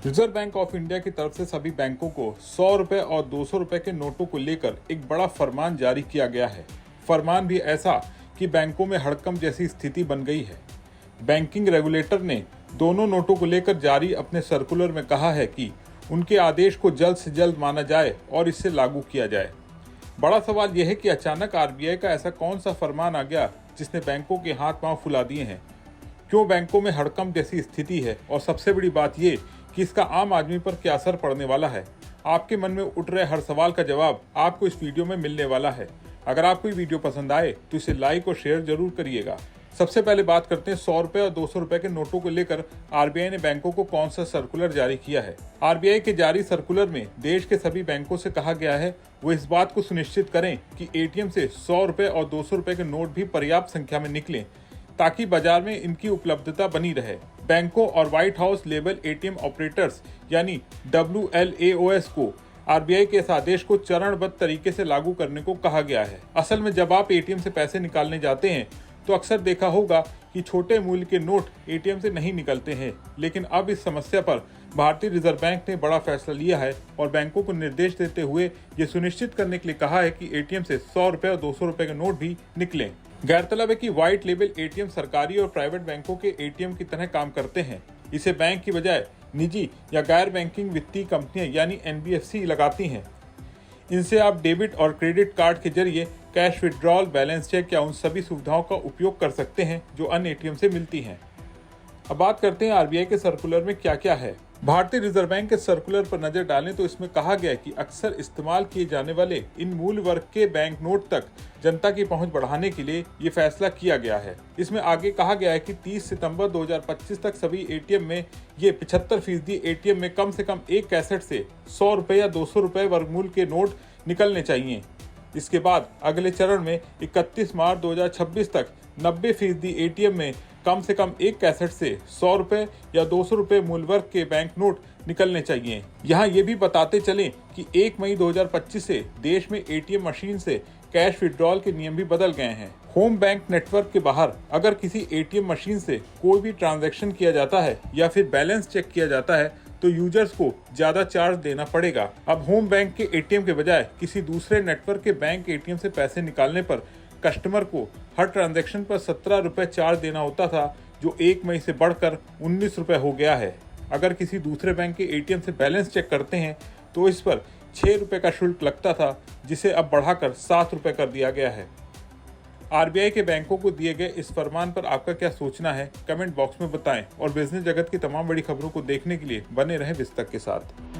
Reserve bank of India की तरफ से सभी बैंकों को 100 रुपए और 200 रुपए के नोटों को लेकर एक बड़ा फरमान जारी किया गया है। फरमान भी ऐसा कि बैंकों में हड़कंप जैसी स्थिति बन गई है। बैंकिंग रेगुलेटर ने दोनों नोटों को लेकर जारी अपने सर्कुलर में कहा है कि उनके आदेश को जल्द से जल्द माना जाए और इसे लागू किया जाए। बड़ा सवाल यह है कि अचानक आरबीआई का ऐसा कौन सा फरमान आ गया जिसने बैंकों के हाथ पांव फुला दिए हैं। क्यों बैंकों में हड़कंप जैसी स्थिति है और सबसे बड़ी बात ये कि इसका आम आदमी पर क्या असर पड़ने वाला है। आपके मन में उठ रहे हर सवाल का जवाब आपको इस वीडियो में मिलने वाला है। अगर आपको ये वीडियो पसंद आए तो इसे लाइक और शेयर जरूर करिएगा। सबसे पहले बात करते हैं 100 रुपए और 200 रुपए के नोटों को लेकर आरबीआई ने बैंकों को कौन सा सर्कुलर जारी किया है। आरबीआई के जारी सर्कुलर में देश के सभी बैंकों से कहा गया है वो इस बात को सुनिश्चित करें कि एटीएम से 100 रुपए और 200 रुपए के नोट भी पर्याप्त संख्या में निकलें ताकि बाजार में इनकी उपलब्धता बनी रहे। बैंकों और white house level ATM operators यानी WLAOS को आरबीआई के इस आदेश को चरणबद्ध तरीके से लागू करने को कहा गया है। असल में जब आप एटीएम से पैसे निकालने जाते हैं तो अक्सर देखा होगा कि छोटे मूल्य के नोट एटीएम से नहीं निकलते हैं, लेकिन अब इस समस्या पर भारतीय रिजर्व बैंक ने बड़ा फैसला लिया है और बैंकों को निर्देश देते हुए ये सुनिश्चित करने के लिए कहा है कि एटीएम से 100 रुपए और 200 रुपए के नोट भी निकलें। गौरतलब है कि व्हाइट लेबल एटीएम सरकारी और प्राइवेट बैंकों के एटीएम की तरह काम करते हैं। इसे बैंक की बजाय निजी या गैर बैंकिंग वित्तीय कंपनियां यानी NBFC लगाती हैं। इनसे आप डेबिट और क्रेडिट कार्ड के जरिए कैश विड्रॉल, बैलेंस चेक या उन सभी सुविधाओं का उपयोग कर सकते हैं जो अन्य एटीएम से मिलती हैं। अब बात करते हैं आरबीआई के सर्कुलर में क्या क्या है। भारतीय रिजर्व बैंक के सर्कुलर पर नजर डालें तो इसमें कहा गया है कि अक्सर इस्तेमाल किए जाने वाले इन मूल वर्ग के बैंक नोट तक जनता की पहुंच बढ़ाने के लिए ये फैसला किया गया है। इसमें आगे कहा गया है कि 30 सितंबर 2025 तक सभी एटीएम में ये 75% एटीएम में कम से कम एक कैसेट से 100 रुपए या 200 रुपए वर्गमूल के नोट निकलने चाहिए। इसके बाद अगले चरण में 31 मार्च 2026 तक 90% एटीएम में कम से कम एक कैसेट से 100 रुपए या 200 रुपए मूल वर्ग के बैंक नोट निकलने चाहिए। यहाँ ये भी बताते चलें कि 1 मई 2025 से देश में एटीएम मशीन से कैश विड्रॉल के नियम भी बदल गए हैं। होम बैंक नेटवर्क के बाहर अगर किसी एटीएम मशीन से कोई भी ट्रांजैक्शन किया जाता है या फिर बैलेंस चेक किया जाता है तो यूजर्स को ज्यादा चार्ज देना पड़ेगा। अब होम बैंक के एटीएम के बजाय किसी दूसरे नेटवर्क के बैंक एटीएम से पैसे निकालने पर कस्टमर को हर ट्रांजैक्शन पर 17 रुपए चार्ज देना होता था, जो 1 मई से बढ़कर 19 रुपए हो गया है। अगर किसी दूसरे बैंक के एटीएम से बैलेंस चेक करते हैं तो इस पर 6 रुपए का शुल्क लगता था, जिसे अब बढ़ाकर 7 रुपए कर दिया गया है। आरबीआई के बैंकों को दिए गए इस फरमान पर आपका क्या सोचना है, कमेंट बॉक्स में बताएं और बिजनेस जगत की तमाम बड़ी खबरों को देखने के लिए बने रहें विस्तक के साथ।